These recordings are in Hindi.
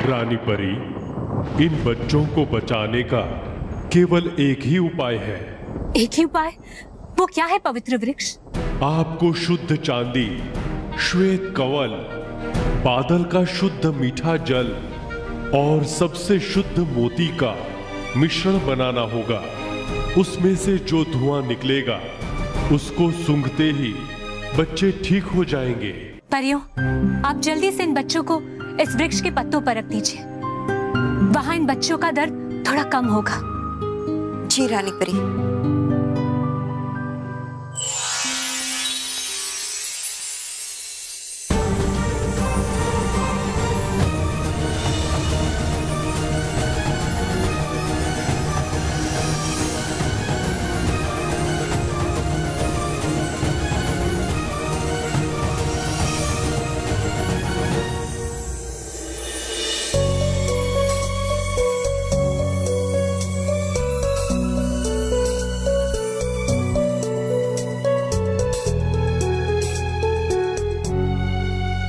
रानी परी, इन बच्चों को बचाने का केवल एक ही उपाय है। एक ही उपाय? वो क्या है पवित्र वृक्ष? आपको शुद्ध चांदी, श्वेत कवल, बादल का शुद्ध मीठा जल और सबसे शुद्ध मोती का मिश्रण बनाना होगा। उसमें से जो धुआं निकलेगा उसको सूंघते ही बच्चे ठीक हो जाएंगे। परियों, आप जल्दी से इन बच्चों को इस वृक्ष के पत्तों पर रख दीजिए। वहां इन बच्चों का दर्द थोड़ा कम होगा। जी रानी परी।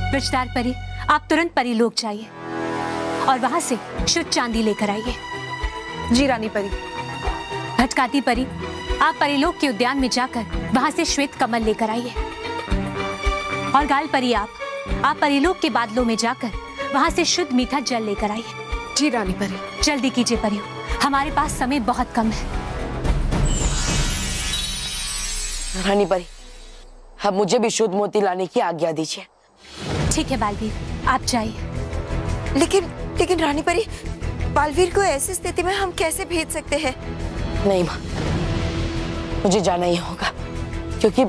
वृक्षधार परी, आप तुरंत परीलोक जाइए और वहां से शुद्ध चांदी लेकर आइए। जी रानी परी। भटकाती परी, आप परीलोक के उद्यान में जाकर वहां से श्वेत कमल लेकर आइए। और गाल परी, आप परीलोक के बादलों में जाकर वहां से शुद्ध मीठा जल लेकर आइए। जी रानी परी। जल्दी कीजिए परियों, हमारे पास समय बहुत कम है। रानी परी, अब मुझे भी शुद्ध मोती लाने की आज्ञा दीजिए। ठीक है बालवीर, आप जाइए। लेकिन रानी परी, बालवीर को ऐसी स्थिति में हम कैसे भेज सकते हैं? नहीं माँ, मुझे जाना ही होगा, क्योंकि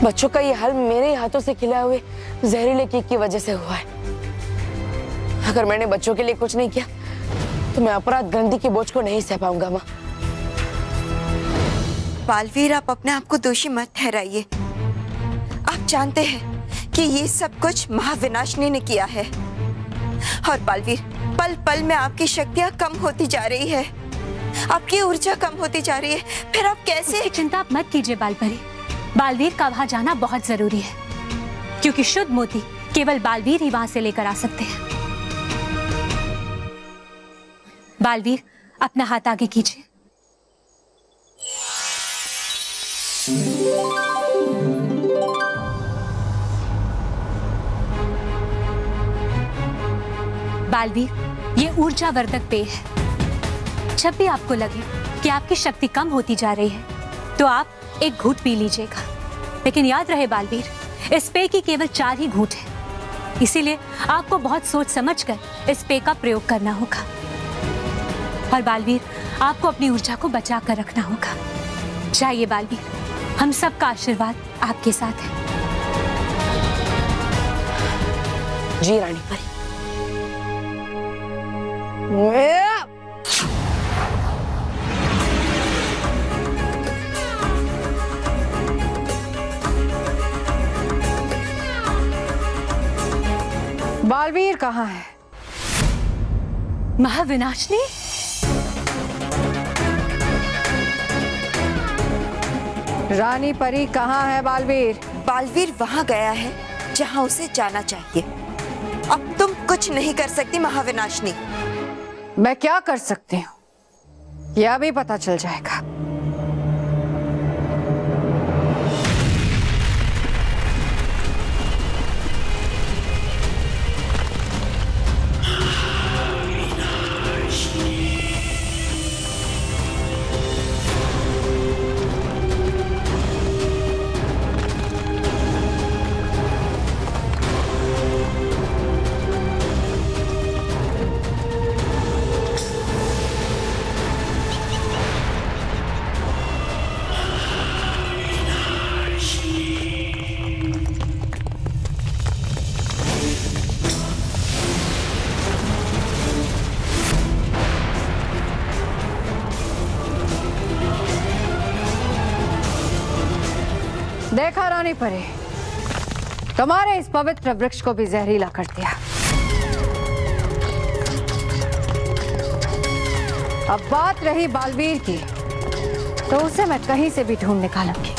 बच्चों का ये हाल मेरे हाथों से खिलाए हुए जहरीले केक की वजह से हुआ है। अगर मैंने बच्चों के लिए कुछ नहीं किया तो मैं अपराध ग्रंथि के बोझ को नहीं सह पाऊंगा माँ। बालवीर, आप अपने आप को दोषी मत ठहराइए। आप जानते हैं कि ये सब कुछ महाविनाशिनी ने किया है। और बालवीर, पल पल में आपकी शक्तियां कम होती जा रही है, आपकी ऊर्जा कम होती जा रही है। फिर आप कैसे? चिंता मत कीजिए बालपरी, बालवीर का वहां जाना बहुत जरूरी है, क्योंकि शुद्ध मोती केवल बालवीर ही वहां से लेकर आ सकते हैं। बालवीर, अपना हाथ आगे कीजिए। बालवीर, ये ऊर्जावर्धक पेय है। जब भी आपको लगे कि आपकी शक्ति कम होती जा रही है तो आप एक घूंट पी लीजिएगा। लेकिन याद रहे बालवीर, इस पेय की केवल 4 ही घूंट है, इसीलिए आपको बहुत सोच समझकर इस पेय का प्रयोग करना होगा। और बालवीर, आपको अपनी ऊर्जा को बचा कर रखना होगा। जाइए बालवीर, हम सबका आशीर्वाद आपके साथ है। जी रानी परी। बालवीर कहाँ है? महाविनाशिनी? रानी परी कहाँ है बालवीर? बालवीर वहां गया है जहां उसे जाना चाहिए। अब तुम कुछ नहीं कर सकती महाविनाशिनी। मैं क्या कर सकती हूँ यह भी पता चल जाएगा। देखा रानी परी, तुम्हारे इस पवित्र वृक्ष को भी जहरीला कर दिया। अब बात रही बालवीर की, तो उसे मैं कहीं से भी ढूंढ निकालूंगी।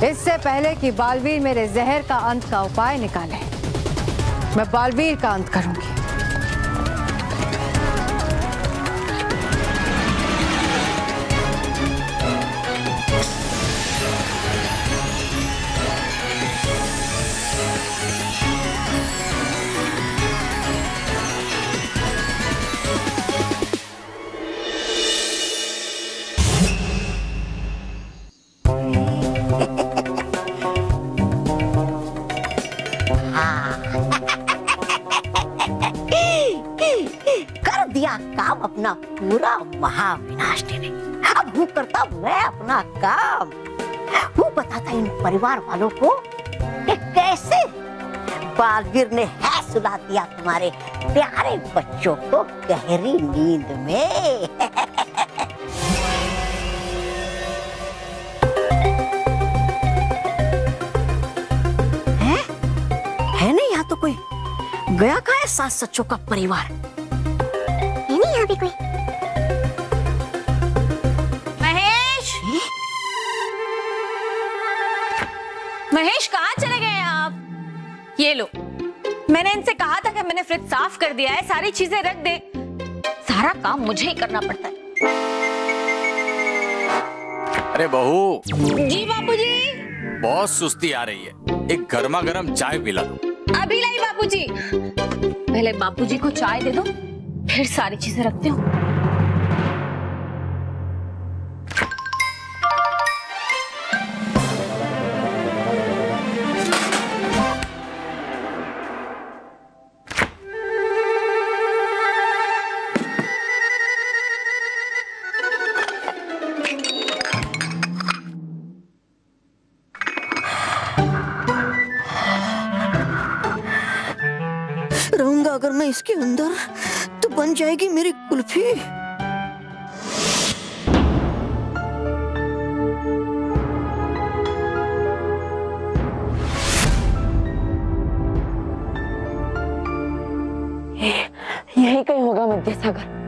इससे पहले कि बालवीर मेरे जहर का अंत का उपाय निकाले, मैं बालवीर का अंत करूंगी। कर दिया काम अपना पूरा महाविनाशनी ने। अब वो करता मैं अपना काम, वो बताता इन परिवार वालों को कि कैसे बालवीर ने है सुला दिया तुम्हारे प्यारे बच्चों को गहरी नींद में। है नहीं यहाँ तो कोई? गया कहाँ है सास सच्चों का परिवार? है नहीं यहाँ भी कोई? महेश, महेश कहाँ चले गए आप? ये लो, मैंने इनसे कहा था कि मैंने फ्रिज साफ कर दिया है, सारी चीजें रख दे। सारा काम मुझे ही करना पड़ता है। अरे बहू। जी बापूजी। बहुत सुस्ती आ रही है, एक गर्मा गर्म चाय पिला दो। अभी लाई बापूजी। पहले बापूजी को चाय दे दो, फिर सारी चीजें रखते हो। रहूंगा अगर मैं इसके अंदर तो बन जाएगी मेरी कुल्फी। यही कहीं होगा मध्यसागर।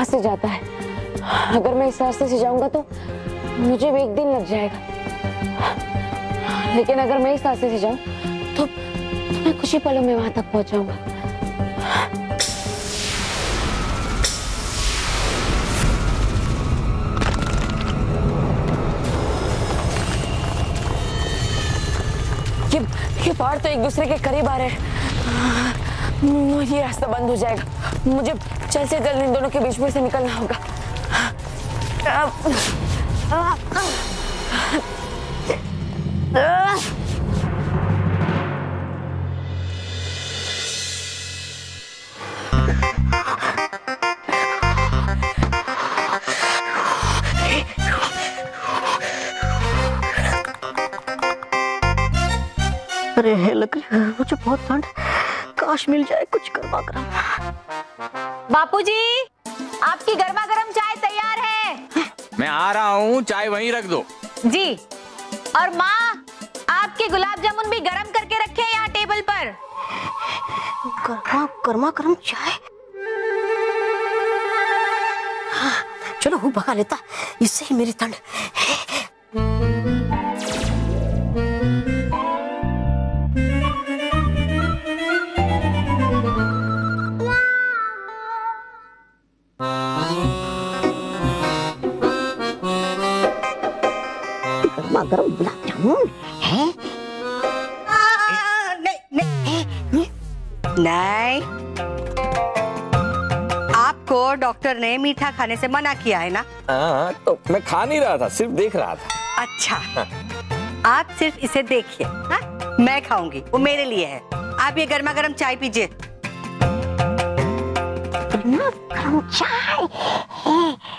से जाता है, अगर मैं इस रास्ते से जाऊंगा तो मुझे भी एक दिन लग जाएगा, लेकिन अगर मैं इस रास्ते से जाऊं तो मैं कुछ ही पलों में वहां तक पहुंच जाऊंगा। ये पहाड़ तो एक दूसरे के करीब आ रहे हैं, ये रास्ता बंद हो जाएगा। मुझे जल्द से जल्द इन दोनों के बीच में से निकलना होगा। अरे है लग रही है मुझे बहुत ठंड, काश मिल जाए कुछ गर्मा गर्म। बापूजी, आपकी गर्मा गर्म चाय तैयार है। मैं आ रहा हूँ, चाय वहीं रख दो। जी। और माँ, आपके गुलाब जामुन भी गरम करके रखे हैं यहाँ टेबल पर। गर्मा गर्म चाय। हाँ, चलो हूँ भगा लेता, इससे ही मेरी ठंड। गरम गुलाब जामुन है? नहीं, आपको डॉक्टर ने मीठा खाने से मना किया है ना? हाँ, तो मैं खा नहीं रहा था, सिर्फ देख रहा था। अच्छा, आप सिर्फ इसे देखिए। हाँ? मैं खाऊंगी, वो मेरे लिए है। आप ये गर्मा गर्म चाय पीजिए। गर्म चाय है।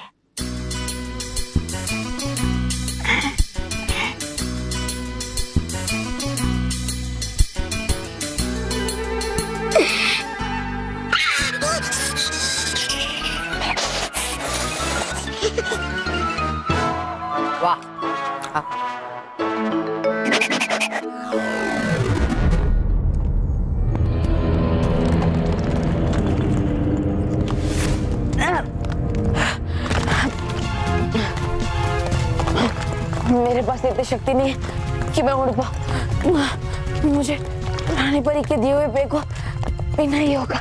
वाह, मेरे पास इतनी शक्ति नहीं है कि मैं उड़ पाऊं। मुझे रानी परी के दिए हुए पेय को पीना ही होगा।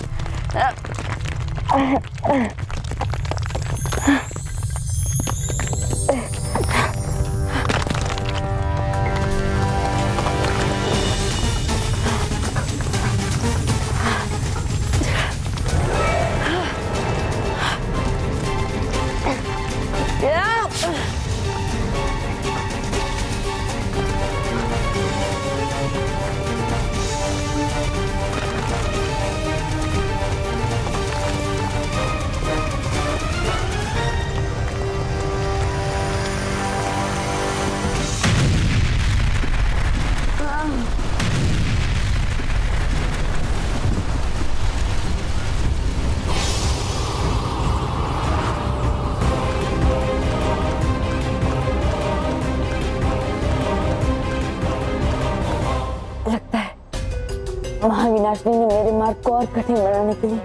महाविनाशनी ने मेरे मार्ग को और कठिन बनाने के लिए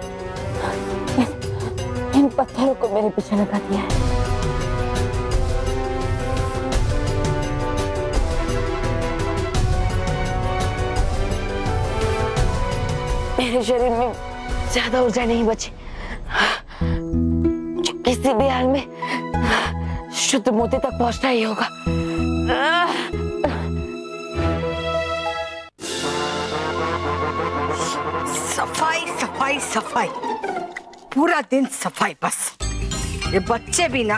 इन पत्थरों को मेरे पीछे लगा दिया है। मेरे शरीर में ज्यादा ऊर्जा नहीं बची, किसी भी हाल में शुद्ध मोती तक पहुंचना ही होगा। सफाई सफाई सफाई, पूरा दिन सफाई बस। ये बच्चे भी ना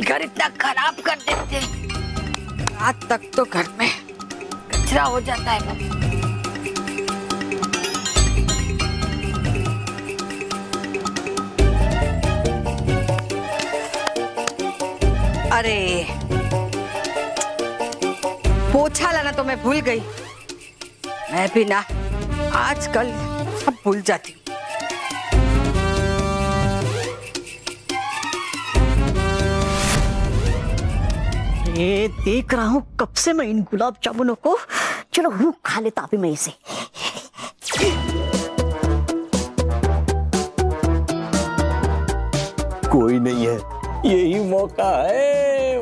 घर इतना खराब कर देते हैं, रात तक तो घर में कचरा हो जाता है। अरे पोछा लाना तो मैं भूल गई। मैं भी ना आजकल सब भूल जाती हूँ। ये देख रहा हूँ कब से मैं इन गुलाब जामुनों को। चलो हूँ खा लेता अभी मैं इसे। कोई नहीं है, यही मौका है।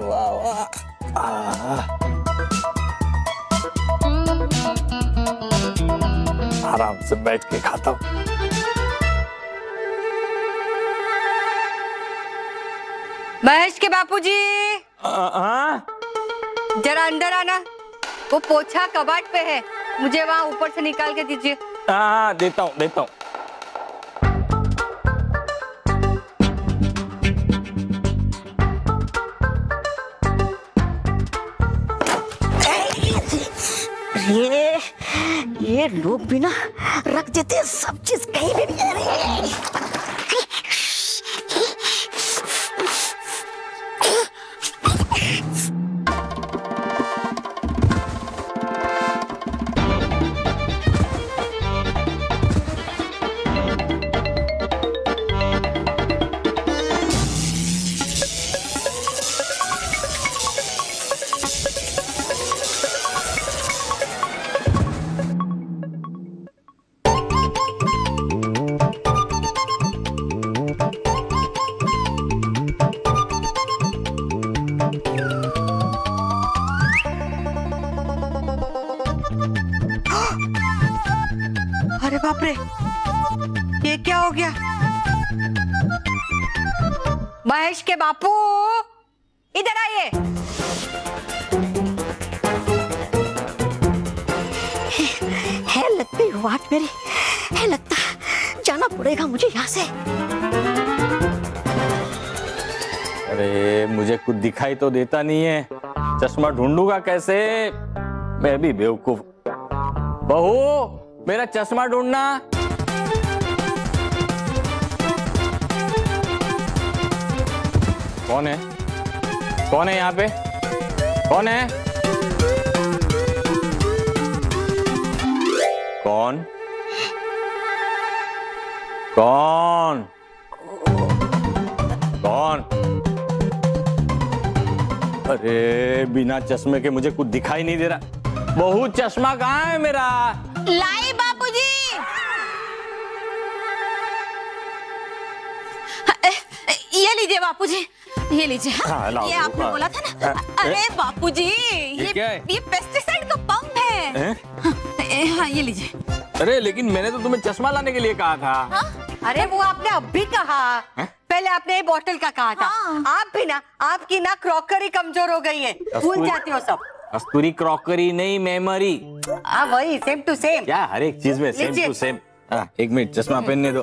वाह वाह। आराम से बैठ के खाता हूँ। महेश के बापूजी, जरा अंदर आना। वो पोछा कबाट पे है, मुझे वहाँ ऊपर से निकाल के दीजिए। हाँ देता हूँ देता हूँ। ये लोग भी ना रख देते हैं सब चीज कहीं भी नहीं। अरे बाप रे, ये क्या हो गया? महेश के बापू, इधर आइए। है लगती वाट मेरी, है लगता जाना पड़ेगा मुझे यहाँ से। अरे मुझे कुछ दिखाई तो देता नहीं है, चश्मा ढूंढूंगा कैसे? मैं भी बेवकूफ। बहू, मेरा चश्मा ढूंढना। कौन है? कौन है यहाँ पे? कौन है? कौन? कौन? कौन? अरे बिना चश्मे के मुझे कुछ दिखाई नहीं दे रहा। बहू, चश्मा कहाँ है मेरा? लाई बापूजी। ये लीजिए बापूजी, ये लीजिए। हाँ, ये आपने बोला था ना। अरे बापूजी, ये पेस्टिसाइड का पंप है। हाँ, ये लीजिए। अरे लेकिन मैंने तो तुम्हें चश्मा लाने के लिए कहा था। हाँ? अरे वो आपने अब भी कहा। पहले आपने ये बोतल का कहा था। आप भी ना, आपकी ना क्रॉकरी कमजोर हो गई है, भूल जाती हो सब। कस्तूरी क्रॉकरी नहीं, मेमोरी। वही सेम टू सेम। क्या हर एक चीज में सेम टू सेम। एक मिनट, चश्मा पहनने दो।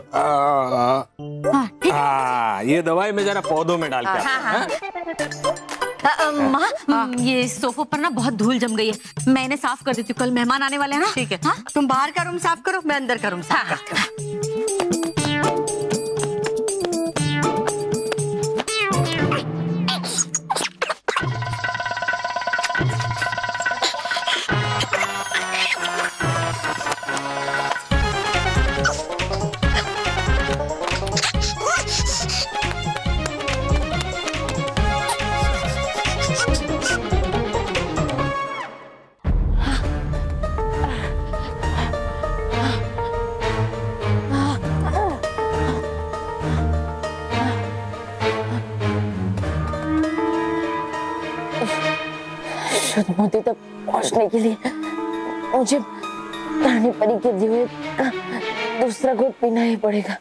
ये दवाई मैं जरा पौधों में डाल के। माँ, ये सोफे पर ना बहुत धूल जम गई है, मैं इन्हें साफ कर देती हूँ। कल मेहमान आने वाले हैं ना। ठीक है। हाँ? तुम बाहर का रूम साफ करो, मैं अंदर का रूम साफ करती हूँ। शुद्ध मोती तक पहुंचने के लिए मुझे रानी परी के दिए का दूसरा घूंट पीना ही पड़ेगा।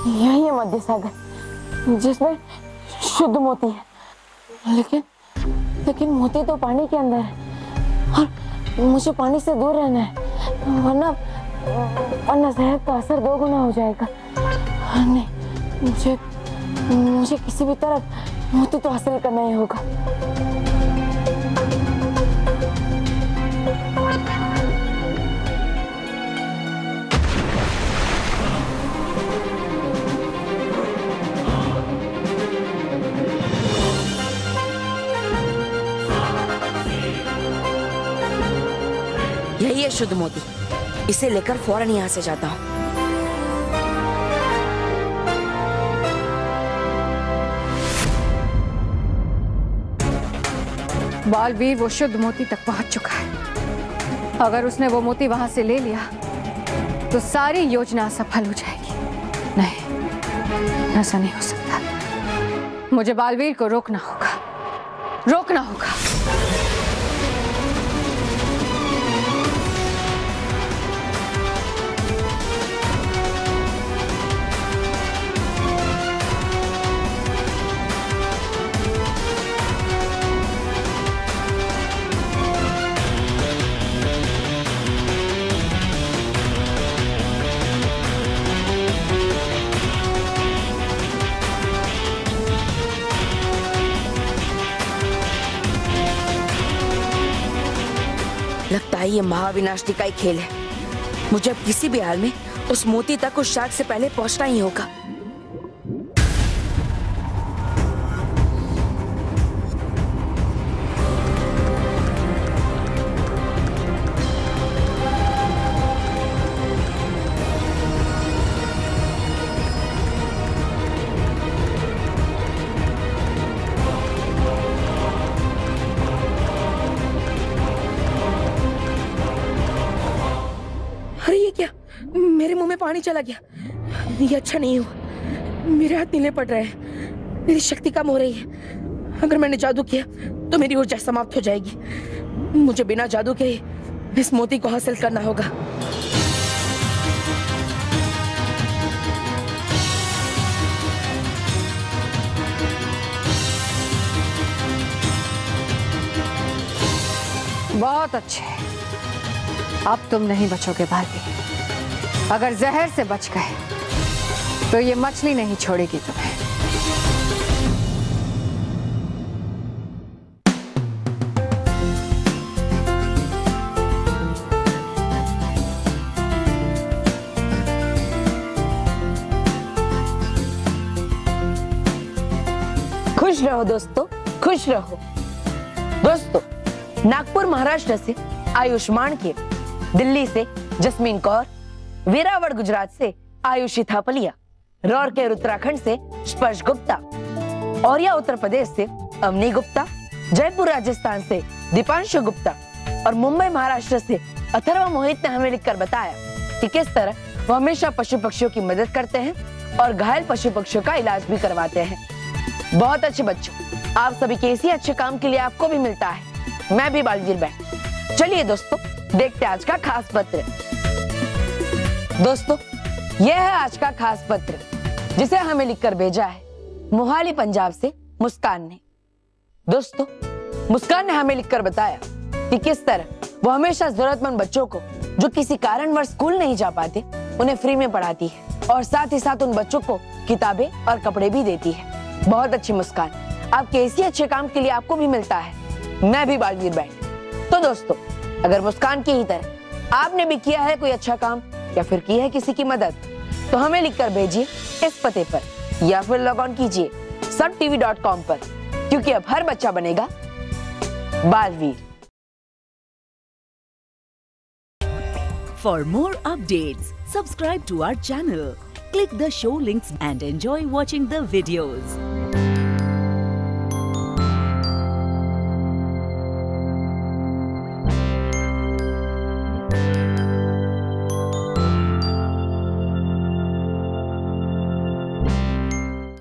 यही है मध्य सागर जिसमें शुद्ध मोती है, लेकिन मोती तो पानी के अंदर है और मुझे पानी से दूर रहना है, वरना जहर का असर 2 गुना हो जाएगा। नहीं, मुझे किसी भी तरह मोती तो हासिल करना ही होगा। यही है शुद्ध मोती, इसे लेकर फौरन यहाँ से जाता हूँ। बालवीर वो शुद्ध मोती तक पहुंच चुका है। अगर उसने वो मोती वहां से ले लिया तो सारी योजना असफल हो जाएगी। नहीं, ऐसा नहीं हो सकता। मुझे बालवीर को रोकना होगा। लगता है ये महाविनाशनी का ही खेल है। मुझे अब किसी भी हाल में उस मोती तक उस शार्क से पहले पहुंचना ही होगा। अरे ये क्या, मेरे मुंह में पानी चला गया। ये अच्छा नहीं हुआ। मेरे हाथ नीले पड़ रहे हैं, मेरी शक्ति कम हो रही है। अगर मैंने जादू किया तो मेरी ऊर्जा समाप्त हो जाएगी। मुझे बिना जादू के इस मोती को हासिल करना होगा। बहुत अच्छे, अब तुम नहीं बचोगे बालवीर। अगर जहर से बच गए तो ये मछली नहीं छोड़ेगी तुम्हें। खुश रहो दोस्तों, खुश रहो दोस्तों। नागपुर महाराष्ट्र से आयुष्मान के, दिल्ली से जस्मीन कौर, वेरावल गुजरात से आयुषी थापलिया, रौरकेला उत्तराखंड से स्पर्श गुप्ता, औरिया उत्तर प्रदेश से अवनी गुप्ता, जयपुर राजस्थान से दीपांशु गुप्ता और मुंबई महाराष्ट्र से अथर्व मोहित ने हमें लिखकर बताया कि किस तरह वो हमेशा पशु पक्षियों की मदद करते हैं और घायल पशु पक्षियों का इलाज भी करवाते हैं। बहुत अच्छे बच्चों, आप सभी के इसी अच्छे काम के लिए आपको भी मिलता है। मैं भी बालवीर बैठ। चलिए दोस्तों, देखते हैं आज का खास पत्र। दोस्तों, यह है आज का खास पत्र जिसे हमें लिखकर भेजा है मोहाली पंजाब से मुस्कान ने। दोस्तों, मुस्कान ने हमें लिखकर बताया कि किस तरह वो हमेशा जरूरतमंद बच्चों को जो किसी कारणवश स्कूल नहीं जा पाते उन्हें फ्री में पढ़ाती है और साथ ही साथ उन बच्चों को किताबें और कपड़े भी देती है। बहुत अच्छी मुस्कान, आपके इसी अच्छे काम के लिए आपको भी मिलता है। मैं भी बालवीर बैठ। तो दोस्तों, अगर मुस्कान की ही तरह आपने भी किया है कोई अच्छा काम या फिर की है किसी की मदद तो हमें लिखकर भेजिए इस पते पर या फिर लॉग ऑन कीजिए suntv.com पर, क्योंकि अब हर बच्चा बनेगा Baalveer. For more updates, subscribe to our channel, click the show links and enjoy watching the videos.